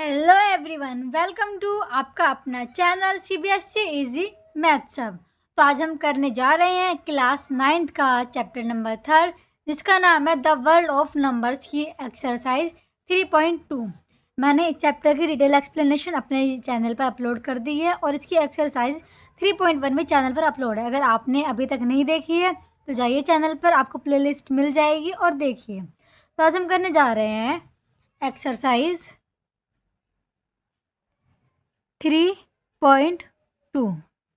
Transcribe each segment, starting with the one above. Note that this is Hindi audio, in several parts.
हेलो एवरीवन, वेलकम टू आपका अपना चैनल सीबीएसई इजी मैथ सब। तो आज हम करने जा रहे हैं क्लास 9th का चैप्टर नंबर 3 जिसका नाम है द वर्ल्ड ऑफ नंबर्स की एक्सरसाइज 3.2। मैंने इस चैप्टर की डिटेल एक्सप्लेनेशन अपने चैनल पर अपलोड कर दी है और इसकी एक्सरसाइज 3.1 भी चैनल पर अपलोड है। अगर आपने अभी तक नहीं देखी है तो जाइए चैनल पर, आपको प्लेलिस्ट मिल जाएगी और देखिए। तो आज हम करने जा रहे हैं एक्सरसाइज 3.2।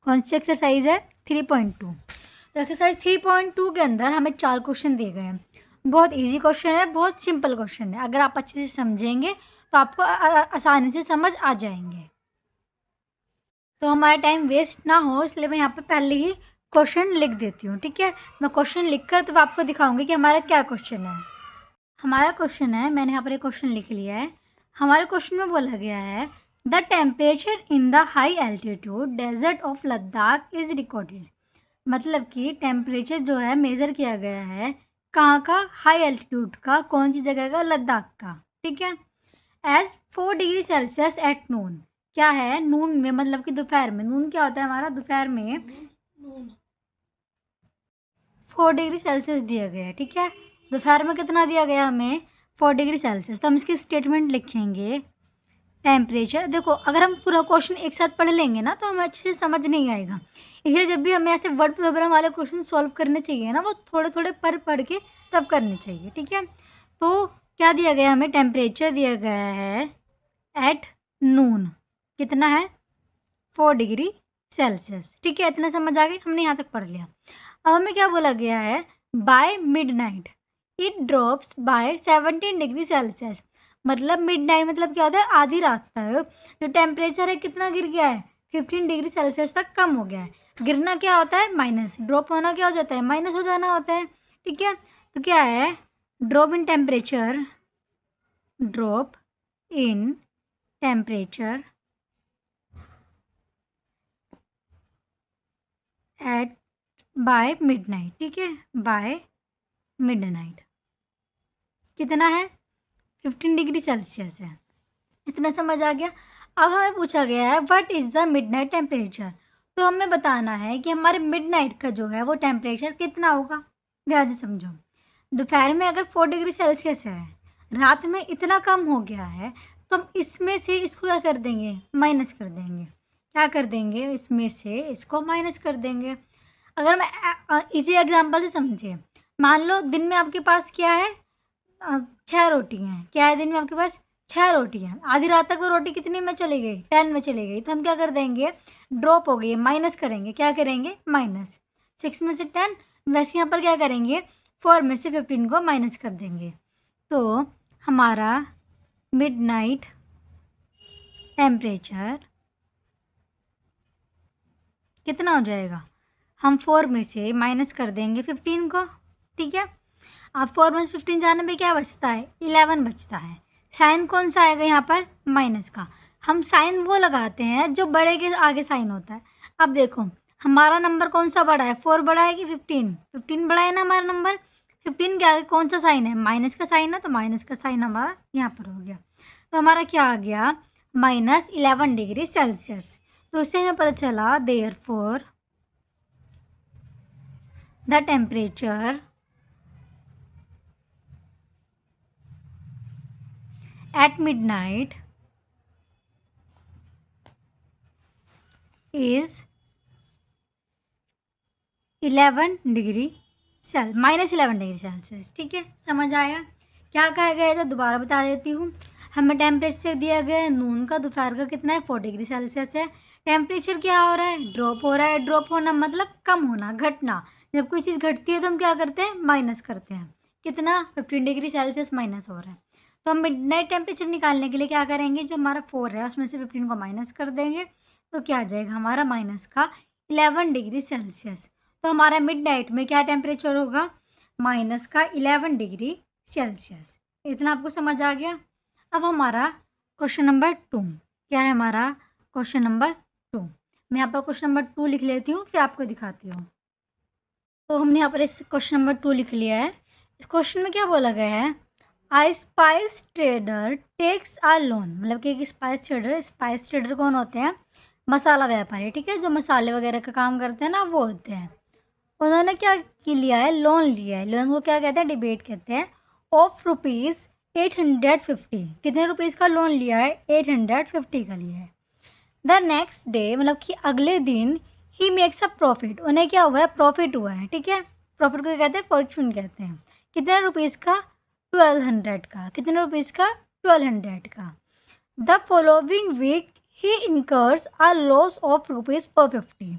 कौन सी एक्सरसाइज है? 3.2। तो एक्सरसाइज 3.2 के अंदर हमें 4 क्वेश्चन दिए गए हैं। बहुत इजी क्वेश्चन है, बहुत सिंपल क्वेश्चन है। अगर आप अच्छे से समझेंगे तो आपको आसानी से समझ आ जाएंगे। तो हमारा टाइम वेस्ट ना हो इसलिए मैं यहाँ पे पहले ही क्वेश्चन लिख देती हूँ। ठीक है, मैं क्वेश्चन लिख कर तो आपको दिखाऊंगी कि हमारा क्या क्वेश्चन है। हमारा क्वेश्चन है, मैंने यहाँ पर एक क्वेश्चन लिख लिया है। हमारे क्वेश्चन में बोला गया है the temperature in the high altitude desert of Ladakh is recorded. मतलब कि टेम्परेचर जो है मेज़र किया गया है कहाँ का? हाई एल्टीट्यूड का। कौन सी जगह का? लद्दाख का। ठीक है। As 4 degree Celsius at noon. क्या है? नून में मतलब कि दोपहर में। नून क्या होता है हमारा? दोपहर में 4 डिग्री सेल्सियस दिया गया है। ठीक है, दोपहर में कितना दिया गया हमें? 4 डिग्री सेल्सियस। तो हम इसकी स्टेटमेंट लिखेंगे टेम्परेचर। देखो, अगर हम पूरा क्वेश्चन एक साथ पढ़ लेंगे ना तो हमें अच्छे से समझ नहीं आएगा, इसलिए जब भी हमें ऐसे वर्ड प्रोग्राम वाले क्वेश्चन सॉल्व करने चाहिए ना वो थोड़े थोड़े पढ़ के तब करने चाहिए। ठीक है, तो क्या दिया गया हमें? टेम्परेचर दिया गया है एट नून। कितना है? 4 डिग्री सेल्सियस। ठीक है, इतना समझ आ गई, हमने यहाँ तक पढ़ लिया। अब हमें क्या बोला गया है? By midnight it drops by 17 degree Celsius. मतलब मिडनाइट मतलब क्या होता है? आधी रात तक जो टेम्परेचर है कितना गिर गया है? 15 डिग्री सेल्सियस तक कम हो गया है। गिरना क्या होता है? माइनस। ड्रॉप होना क्या हो जाता है? माइनस हो जाना होता है। ठीक है, तो क्या है? Drop in temperature, drop in temperature at by midnight. ठीक है, बाय मिडनाइट कितना है? 15 डिग्री सेल्सियस है। इतना समझ आ गया। अब हमें पूछा गया है what is the midnight temperature. तो हमें बताना है कि हमारे मिडनाइट का जो है वो टेम्परेचर कितना होगा। ध्यान से समझो, दोपहर में अगर 4 डिग्री सेल्सियस है, रात में इतना कम हो गया है, तो हम इसमें से इसको क्या कर देंगे? माइनस कर देंगे। क्या कर देंगे? इसमें से इसको माइनस कर देंगे। अगर मैं इसी एग्जांपल से समझिए, मान लो दिन में आपके पास क्या है? 6 रोटी हैं। क्या है? दिन में आपके पास 6 रोटी हैं। आधी रात तक वो रोटी कितनी में चली गई? 10 में चली गई। तो हम क्या कर देंगे? ड्रॉप हो गई, माइनस करेंगे। क्या करेंगे? माइनस। 6 में से 10, वैसे यहाँ पर क्या करेंगे? 4 में से 15 को माइनस कर देंगे। तो हमारा मिडनाइट टेम्परेचर कितना हो जाएगा? हम 4 में से माइनस कर देंगे 15 को। ठीक है, अब 4 में से 15 जाने में क्या बचता है? 11 बचता है। साइन कौन सा आएगा यहाँ पर? माइनस का। हम साइन वो लगाते हैं जो बड़े के आगे साइन होता है। अब देखो, हमारा नंबर कौन सा बड़ा है? 4 बड़ा है कि 15? 15 बड़ा है ना हमारा नंबर। 15 के आगे कौन सा साइन है? माइनस का साइन है, तो माइनस का साइन हमारा यहाँ पर हो गया। तो हमारा क्या आ गया? -11 डिग्री सेल्सियस। तो उससे हमें पता चला therefore the temperature at midnight is 11 degree -11 degree Celsius. ठीक है, समझ आया? क्या कहा गया था दोबारा बता देती हूँ। हमें टेम्परेचर दिया गया है नून का, दोपहर का कितना है? 4 डिग्री सेल्सियस है। टेम्परेचर क्या हो रहा है? ड्रॉप हो रहा है। ड्रॉप होना मतलब कम होना, घटना। जब कोई चीज़ घटती है तो हम क्या करते हैं? माइनस करते हैं। कितना? 15 डिग्री सेल्सियस माइनस हो रहा है। तो हम मिडनाइट टेम्परेचर निकालने के लिए क्या करेंगे? जो हमारा 4 है उसमें से 15 को माइनस कर देंगे। तो क्या आ जाएगा हमारा? माइनस का 11 डिग्री सेल्सियस। तो हमारा मिडनाइट में क्या टेम्परेचर होगा? -11 डिग्री सेल्सियस। इतना आपको समझ आ गया? अब हमारा क्वेश्चन नंबर 2 क्या है? हमारा क्वेश्चन नंबर 2, मैं यहाँ पर क्वेश्चन नंबर 2 लिख लेती हूँ फिर आपको दिखाती हूँ। तो हमने यहाँ पर इस क्वेश्चन नंबर 2 लिख लिया है। इस क्वेश्चन में क्या बोला गया है? आई स्पाइस ट्रेडर टेक्स आ लोन, मतलब कि एक स्पाइस ट्रेडर कौन होते हैं? मसाला व्यापारी, ठीक है, जो मसाले वगैरह का काम करते हैं ना, वो होते हैं। उन्होंने क्या लिया है? लोन लिया है। लोन को क्या कहते हैं? डिबेट कहते हैं। ऑफ रुपीज़ 850, कितने रुपीज़ का लोन लिया है? 850 का लिया है। द नेक्स्ट डे, मतलब कि अगले दिन, ही मेक्स अ प्रॉफिट, उन्हें क्या हुआ है? प्रॉफिट हुआ है, ठीक है। प्रॉफिट को क्या कहते हैं? फॉर्चून कहते हैं। कितने रुपीज़ का? 1200 का। कितने रुपीज़ का? 1200 का। The following week he incurs a loss of ₹450,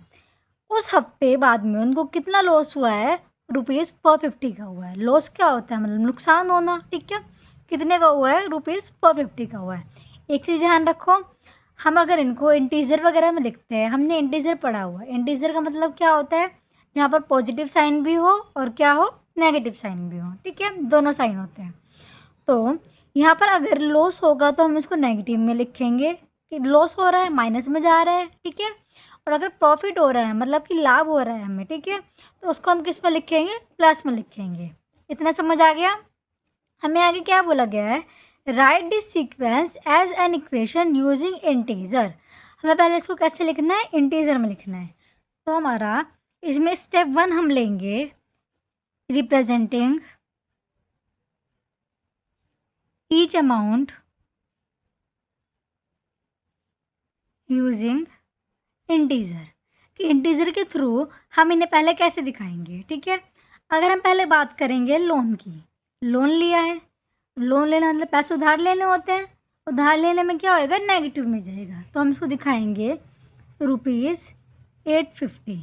उस हफ्ते बाद में उनको कितना लॉस हुआ है? ₹450 का हुआ है। लॉस क्या होता है? मतलब नुकसान होना, ठीक है। कितने का हुआ है? ₹450 का हुआ है। एक चीज़ ध्यान रखो, हम अगर इनको इंटीजर वगैरह में लिखते हैं, हमने इंटीजर पढ़ा हुआ है। इंटीजर का मतलब क्या होता है? जहाँ पर पॉजिटिव साइन भी हो और क्या हो? नेगेटिव साइन भी हो, ठीक है, दोनों साइन होते हैं। तो यहाँ पर अगर लॉस होगा तो हम इसको नेगेटिव में लिखेंगे कि लॉस हो रहा है, माइनस में जा रहा है, ठीक है। और अगर प्रॉफिट हो रहा है, मतलब कि लाभ हो रहा है हमें, ठीक है, तो उसको हम किस में लिखेंगे? प्लस में लिखेंगे। इतना समझ आ गया? हमें आगे क्या बोला गया है? Write this sequence as an equation using integer. हमें पहले इसको कैसे लिखना है? इंटीजर में लिखना है। तो हमारा इसमें स्टेप 1 हम लेंगे, representing each amount using integer, कि इंटीजर के थ्रू हम इन्हें पहले कैसे दिखाएंगे, ठीक है। अगर हम पहले बात करेंगे लोन की, लोन लिया है, लोन लेना मतलब पैसे उधार लेने होते हैं। उधार लेने में क्या होएगा? नेगेटिव में जाएगा। तो हम इसको दिखाएंगे ₹850,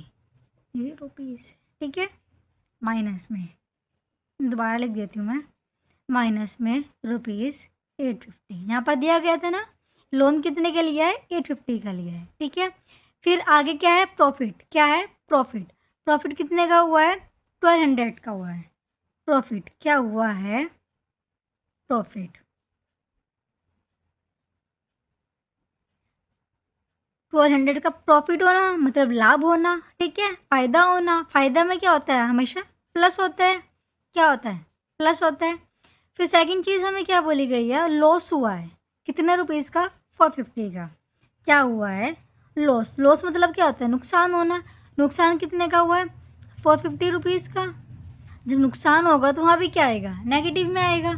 ये रुपीज़, ठीक है, माइनस में, दोबारा लिख देती हूँ मैं, माइनस में ₹850 यहाँ पर दिया गया था ना। लोन कितने का लिया है? 850 का लिया है, ठीक है। फिर आगे क्या है? प्रॉफिट। क्या है? प्रॉफिट। प्रॉफिट कितने का हुआ है? 1200 का हुआ है। प्रॉफिट क्या हुआ है? प्रॉफिट 1200 का प्रॉफिट होना मतलब लाभ होना, ठीक है, फ़ायदा होना। फ़ायदा में क्या होता है? हमेशा प्लस होता है। क्या होता है? प्लस होता है। फिर सेकंड चीज़ हमें क्या बोली गई है? लॉस हुआ है। कितने रुपीज़ का? 450 का। क्या हुआ है? लॉस। लॉस मतलब क्या होता है? नुकसान होना। नुकसान कितने का हुआ है? 450 रुपीज़ का। जब नुकसान होगा तो वहाँ भी क्या आएगा? नेगेटिव में आएगा।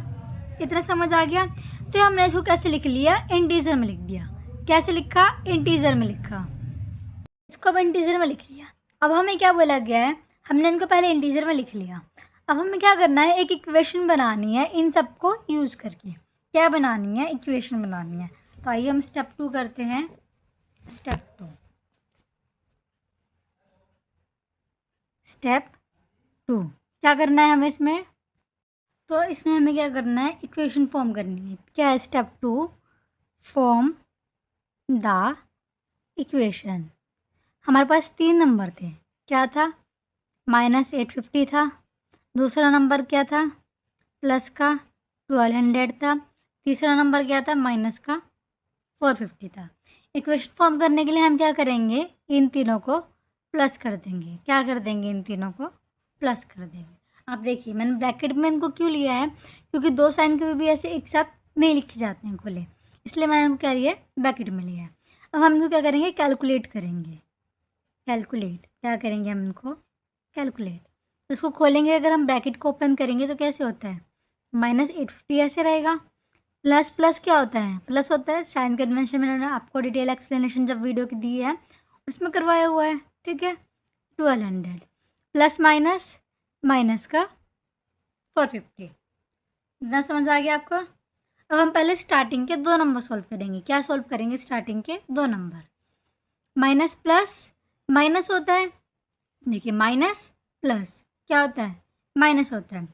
इतना समझ आ गया? तो हमने इसको कैसे लिख लिया? इंटीजर में लिख दिया। कैसे लिखा? इंटीजर में लिखा। इसको अब इंटीजर में लिख लिया। अब हमें क्या बोला गया है? हमने इनको पहले इंटीजर में लिख लिया। अब हमें क्या करना है? एक इक्वेशन बनानी है इन सबको यूज़ करके। क्या बनानी है? इक्वेशन बनानी है। तो आइए हम स्टेप 2 करते हैं। स्टेप 2, स्टेप 2 क्या करना है हमें इसमें? तो इसमें हमें क्या करना है? इक्वेशन फॉर्म करनी है। क्या है? Step 2, form the equation. हमारे पास 3 नंबर थे। क्या था? -850 था। दूसरा नंबर क्या था? प्लस का 1200 था। तीसरा नंबर क्या था? माइनस का 450 था। इक्वेशन फॉर्म करने के लिए हम क्या करेंगे? इन तीनों को प्लस कर देंगे। क्या कर देंगे? इन तीनों को प्लस कर देंगे। आप देखिए मैंने ब्रैकेट में इनको क्यों लिया है? क्योंकि 2 साइन कभी भी ऐसे एक साथ नहीं लिखे जाते हैं खुले, इसलिए मैंने इनको क्या लिया है? ब्रैकेट में लिया है। अब हम इनको क्या करेंगे? कैलकुलेट करेंगे। कैलकुलेट क्या करेंगे हम इनको? कैलकुलेट। तो इसको खोलेंगे, अगर हम ब्रैकेट को ओपन करेंगे तो कैसे होता है? -850 ऐसे रहेगा। प्लस प्लस क्या होता है? प्लस होता है। साइन कन्वेंशन मैंने आपको डिटेल एक्सप्लेनेशन जब वीडियो की दी है उसमें करवाया हुआ है, ठीक है। 1200 प्लस माइनस, माइनस का 450। इतना समझ आ गया आपको? अब हम पहले स्टार्टिंग के 2 नंबर सॉल्व करेंगे। क्या सॉल्व करेंगे? स्टार्टिंग के 2 नंबर। माइनस प्लस माइनस होता है, देखिए माइनस प्लस क्या होता है? माइनस होता है।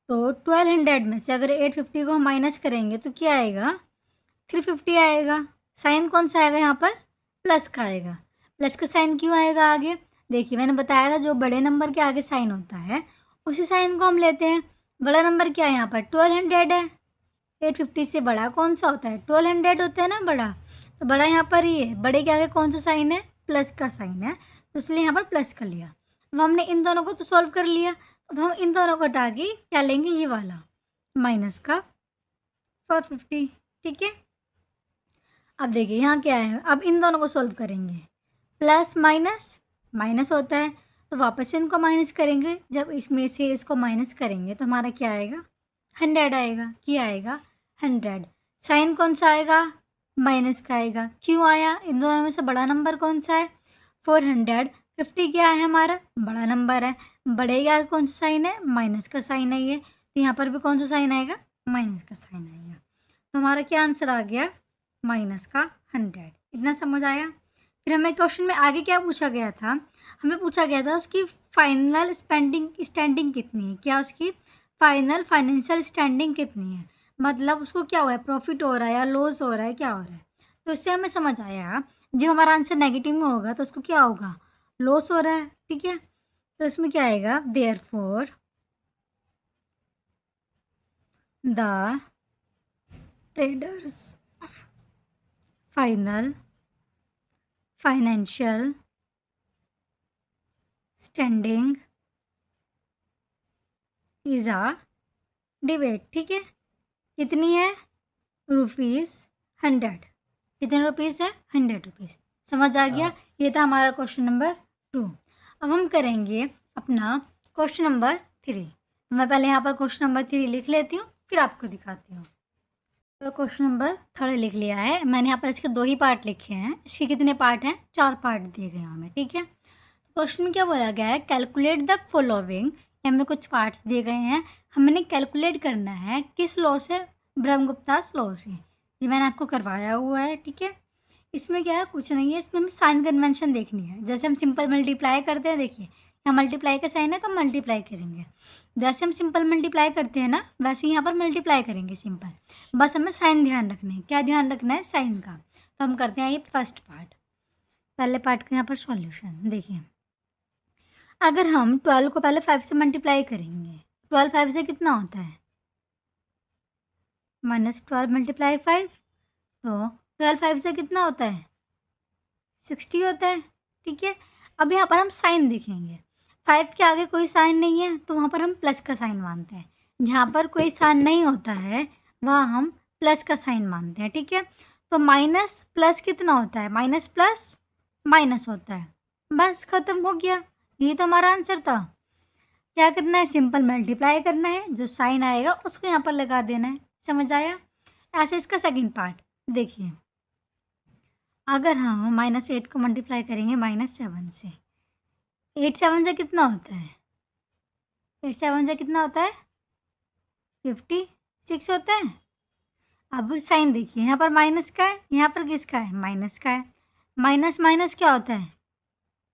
तो 1200 में से अगर 850 को हम माइनस करेंगे तो क्या आएगा? 350 आएगा। साइन कौन सा आएगा यहाँ पर? प्लस का आएगा। प्लस का साइन क्यों आएगा आगे? देखिए मैंने बताया था जो बड़े नंबर के आगे साइन होता है उसी साइन को हम लेते हैं। बड़ा नंबर क्या है यहाँ पर? 1200 है। 850 से बड़ा कौन सा होता है? 1200 होता है ना बड़ा। तो बड़ा यहाँ पर ही है। बड़े के आगे कौन सा साइन है? प्लस का साइन है, तो इसलिए यहाँ पर प्लस कर लिया। अब हमने इन दोनों को तो सॉल्व कर लिया। अब हम इन दोनों को हटा के क्या लेंगे? ये वाला माइनस का और 50, ठीक है। अब देखिए यहाँ क्या है, अब इन दोनों को सोल्व करेंगे। प्लस माइनस माइनस होता है, तो वापस से इनको माइनस करेंगे। जब इसमें से इसको माइनस करेंगे तो हमारा क्या आएगा, 100 आएगा। क्या आएगा, 100। साइन कौन सा आएगा, माइनस का आएगा। क्यों आया, इन दोनों में से बड़ा नंबर कौन सा है, 400। 50 क्या है हमारा, बड़ा नंबर है। बड़े का कौन सा साइन है, माइनस का साइन है ये, तो यहाँ पर भी कौन सा साइन आएगा, माइनस का साइन आएगा। तो हमारा क्या आंसर आ गया, माइनस का 100। इतना समझ आया। फिर हमें क्वेश्चन में आगे क्या पूछा गया था, हमें पूछा गया था उसकी फाइनल स्टैंडिंग कितनी है। क्या उसकी फाइनल फाइनेंशियल स्टैंडिंग कितनी है, मतलब उसको क्या हुआ है, प्रॉफिट हो रहा है या लॉस हो रहा है, क्या हो रहा है। तो इससे हमें समझ आया जब हमारा आंसर नेगेटिव में होगा तो उसको क्या होगा, लॉस हो रहा है, ठीक है। तो इसमें क्या आएगा, therefore the traders final financial standing is a debate, ठीक है। कितनी है, ₹100। कितने रुपीज़ है, 100 रुपीज़। समझ आ गया। ये था हमारा क्वेश्चन नंबर 2। अब हम करेंगे अपना क्वेश्चन नंबर 3। तो मैं पहले यहाँ पर क्वेश्चन नंबर 3 लिख लेती हूँ, फिर आपको दिखाती हूँ। तो क्वेश्चन नंबर 3 लिख लिया है मैंने। यहाँ पर इसके 2 ही पार्ट लिखे हैं। इसके कितने पार्ट हैं, 4 पार्ट दिए गए हैं हमें, ठीक है। क्वेश्चन में क्या बोला गया है, कैलकुलेट द फॉलोइंग। हमें कुछ पार्ट्स दिए गए हैं, हमने कैलकुलेट करना है किस लॉ से, ब्रह्मगुप्तास लॉ से। ये मैंने आपको करवाया हुआ है, ठीक है। इसमें क्या है, कुछ नहीं है, इसमें हमें साइन कन्वेंशन देखनी है। जैसे हम सिंपल मल्टीप्लाई करते हैं, देखिए यहाँ मल्टीप्लाई का साइन है तो मल्टीप्लाई करेंगे। जैसे हम सिंपल मल्टीप्लाई करते हैं ना, वैसे यहाँ पर मल्टीप्लाई करेंगे सिंपल। बस हमें साइन ध्यान रखना है। क्या ध्यान रखना है, साइन का। तो हम करते हैं ये फर्स्ट पार्ट, पहले पार्ट का यहाँ पर सॉल्यूशन देखिए। अगर हम 12 को पहले 5 से मल्टीप्लाई करेंगे, 12 5 से कितना होता है, -12 मल्टीप्लाई 5, तो 12 5 से कितना होता है, 60 होता है, ठीक है। अब यहाँ पर हम साइन देखेंगे, 5 के आगे कोई साइन नहीं है तो वहाँ पर हम प्लस का साइन मानते हैं। जहाँ पर कोई साइन नहीं होता है वहाँ हम प्लस का साइन मानते हैं, ठीक है। तो माइनस प्लस कितना होता है, माइनस प्लस माइनस होता है। बस ख़त्म हो गया, ये तो हमारा आंसर था। क्या करना है, सिंपल मल्टीप्लाई करना है, जो साइन आएगा उसको यहाँ पर लगा देना है। समझ आया। ऐसे इसका सेकंड पार्ट देखिए। अगर हम -8 को मल्टीप्लाई करेंगे -7 से, 8 7 से कितना होता है, 8 7 से कितना होता है, 56 होता है। अब साइन देखिए, यहाँ पर माइनस का है, यहाँ पर किसका है, माइनस का है। माइनस माइनस क्या होता है,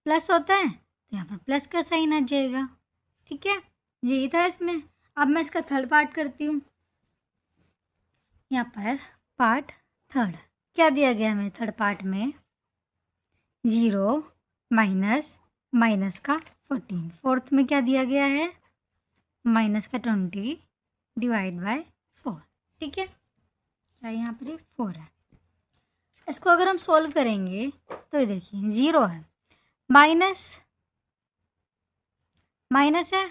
प्लस होता है, तो यहाँ पर प्लस का साइन आ जाएगा, ठीक है। यही था इसमें। अब मैं इसका थर्ड पार्ट करती हूँ। यहाँ पर पार्ट थर्ड क्या दिया गया हमें, थर्ड पार्ट में 0 माइनस माइनस का 14। फोर्थ में क्या दिया गया है, माइनस का 20 डिवाइड बाय 4, ठीक है। यहाँ पर ये 4 है। इसको अगर हम सोल्व करेंगे तो ये देखिए 0 है, माइनस माइनस है,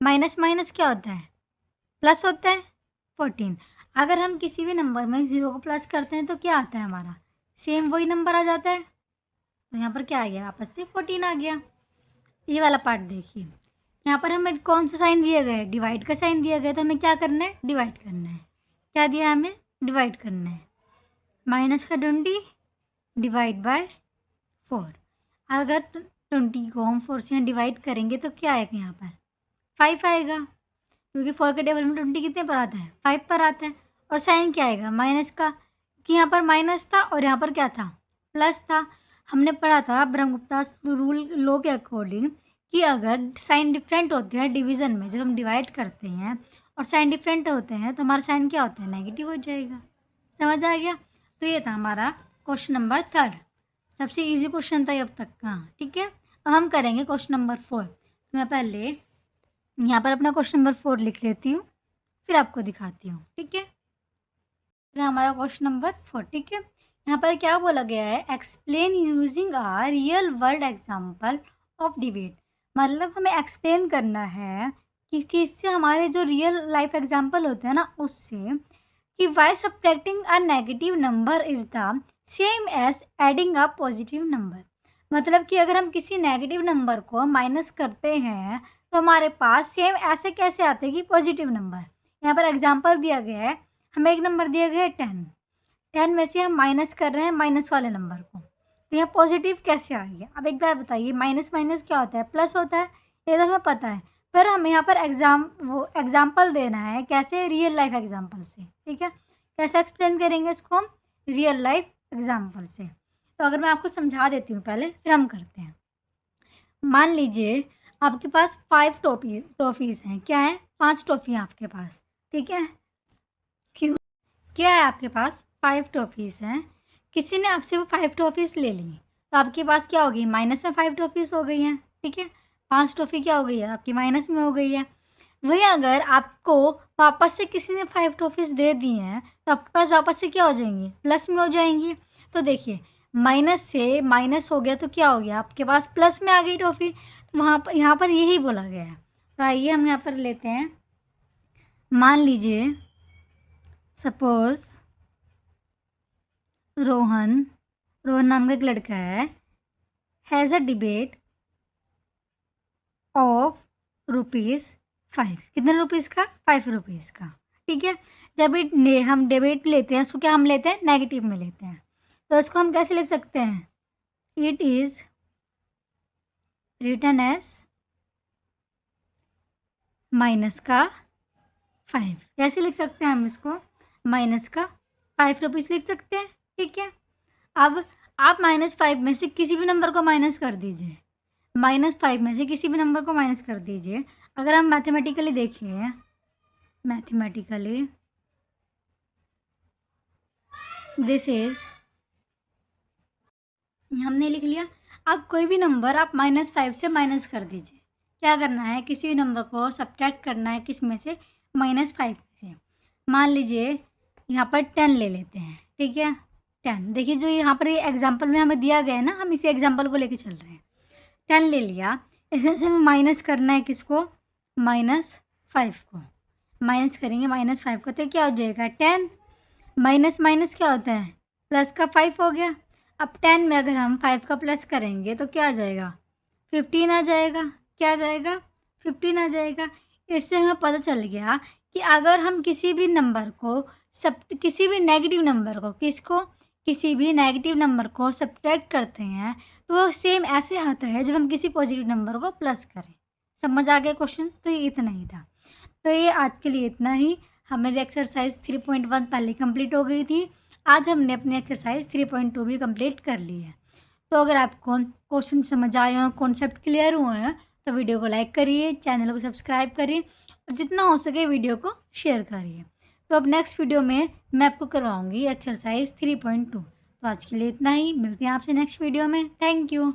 माइनस माइनस क्या होता है, प्लस होता है, 14। अगर हम किसी भी नंबर में 0 को प्लस करते हैं तो क्या आता है हमारा, सेम वही नंबर आ जाता है। तो यहाँ पर क्या आ गया, आपस से 14 आ गया। ये वाला पार्ट देखिए, यहाँ पर हमें कौन सा साइन दिया गया है, डिवाइड का साइन दिया गया। तो हमें क्या करना है, डिवाइड करना है। क्या दिया है हमें, डिवाइड करना है। माइनस का 20 डिवाइड बाय 4। अगर 20 को हम 4 से यहाँ डिवाइड करेंगे तो क्या आएगा, यहाँ पर 5 आएगा, क्योंकि 4 के टेबल में 20 कितने पर आता है, 5 पर आता है। और साइन क्या आएगा, माइनस का, क्योंकि यहाँ पर माइनस था और यहाँ पर क्या था, प्लस था। हमने पढ़ा था ब्रह्मगुप्ता रूल लॉ के अकॉर्डिंग कि अगर साइन डिफरेंट होते हैं डिवीज़न में, जब हम डिवाइड करते हैं और साइन डिफरेंट होते हैं तो हमारा साइन क्या होता है, नेगेटिव हो जाएगा। समझ आ गया। तो ये था हमारा क्वेश्चन नंबर 3, सबसे इजी क्वेश्चन था अब तक का, ठीक है। अब हम करेंगे क्वेश्चन नंबर 4। तो मैं पहले यहाँ पर अपना क्वेश्चन नंबर 4 लिख लेती हूँ, फिर आपको दिखाती हूँ, ठीक है। फिर हमारा क्वेश्चन नंबर 4, ठीक है। यहाँ पर क्या बोला गया है, explain using a real world example of debate. मतलब हमें एक्सप्लेन करना है किस चीज़ से, हमारे जो रियल लाइफ एग्जाम्पल होते हैं ना उससे, कि why subtracting a negative number is the same as adding a positive number. मतलब कि अगर हम किसी नेगेटिव नंबर को माइनस करते हैं तो हमारे पास सेम ऐसे कैसे आते हैं कि पॉजिटिव नंबर। यहाँ पर एग्जांपल दिया गया है, हमें एक नंबर दिया गया है 10, 10 में से हम माइनस कर रहे हैं माइनस वाले नंबर को, तो यहाँ पॉजिटिव कैसे आ गया। अब एक बार बताइए, माइनस माइनस क्या होता है, प्लस होता है, ये तो हमें पता है। फिर हमें यहाँ पर एग्जाम्पल देना है, कैसे, रियल लाइफ एग्जाम्पल से। ठीक है, कैसे एक्सप्लेन करेंगे इसको हम, रियल लाइफ एग्जाम्पल से। तो अगर मैं आपको समझा देती हूँ पहले, फिर हम करते हैं। मान लीजिए आपके पास 5 टॉफ़ीज़ हैं। क्या है, 5 टॉफ़ी हैं आपके पास। ठीक है, क्यों, क्या है आपके पास 5 टॉफ़ीज़ हैं। किसी ने आपसे वो 5 टॉफ़ीज़ ले ली, तो आपके पास क्या हो गई, माइनस में 5 टॉफ़ीज़ हो गई हैं। ठीक है, 5 टॉफ़ी क्या हो गई है, आपकी माइनस में हो गई है। वही अगर आपको वापस से किसी ने 5 टॉफ़ीज़ दे दी हैं, तो आपके पास वापस से क्या हो जाएंगी, प्लस में हो जाएंगी। तो देखिए, माइनस से माइनस हो गया तो क्या हो गया, आपके पास प्लस में आ गई टॉफ़ी। तो वहाँ पर, यहाँ पर यही बोला गया है। तो आइए हम यहाँ पर लेते हैं, मान लीजिए सपोज़ रोहन नाम का एक लड़का है, हैज़ अ डिबेट ऑफ ₹5। कितने रुपीज़ का, 5 रुपीज़ का। ठीक है, जब हम डेबिट लेते हैं उसको क्या हम लेते हैं, नेगेटिव में लेते हैं। तो इसको हम कैसे लिख सकते हैं, it is written as minus का 5। कैसे लिख सकते हैं हम इसको, माइनस का 5 रुपीज़ लिख सकते हैं। ठीक है, अब आप -5 में से किसी भी नंबर को माइनस कर दीजिए, -5 में से किसी भी नंबर को माइनस कर दीजिए। अगर हम मैथमेटिकली देखिए, मैथमेटिकली दिस इज़, हमने लिख लिया। अब कोई भी नंबर आप -5 से माइनस कर दीजिए। क्या करना है, किसी भी नंबर को सब्ट्रैक्ट करना है, किस में से, -5 से। मान लीजिए यहाँ पर 10 ले लेते हैं। ठीक है, 10, देखिए जो यहाँ पर ये एग्जांपल में हमें दिया गया है ना, हम इसी एग्जांपल को लेके चल रहे हैं। 10 ले लिया, इसमें से हमें माइनस करना है किसको, -5 को। माइनस करेंगे -5 को तो क्या हो जाएगा, 10, माइनस माइनस क्या होता है, प्लस का 5 हो गया। अब 10 में अगर हम 5 का प्लस करेंगे तो क्या आ जाएगा, 15 आ जाएगा। क्या आ जाएगा, 15 आ जाएगा। इससे हमें पता चल गया कि अगर हम किसी भी नंबर को किसी भी नेगेटिव नंबर को, किसी भी नेगेटिव नंबर को सब्ट्रैक्ट करते हैं तो वो सेम ऐसे आता है जब हम किसी पॉजिटिव नंबर को प्लस करें। समझ आ गया क्वेश्चन, तो ये इतना ही था। तो ये आज के लिए इतना ही। हमारी एक्सरसाइज 3.1 पहले कंप्लीट हो गई थी, आज हमने अपनी एक्सरसाइज 3.2 भी कंप्लीट कर ली है। तो अगर आपको क्वेश्चन समझ आए हों, कॉन्सेप्ट क्लियर हुए हैं, तो वीडियो को लाइक करिए, चैनल को सब्सक्राइब करिए और जितना हो सके वीडियो को शेयर करिए। तो अब नेक्स्ट वीडियो में मैं आपको करवाऊँगी एक्सरसाइज 3.2। तो आज के लिए इतना ही, मिलते हैं आपसे नेक्स्ट वीडियो में। Thank you.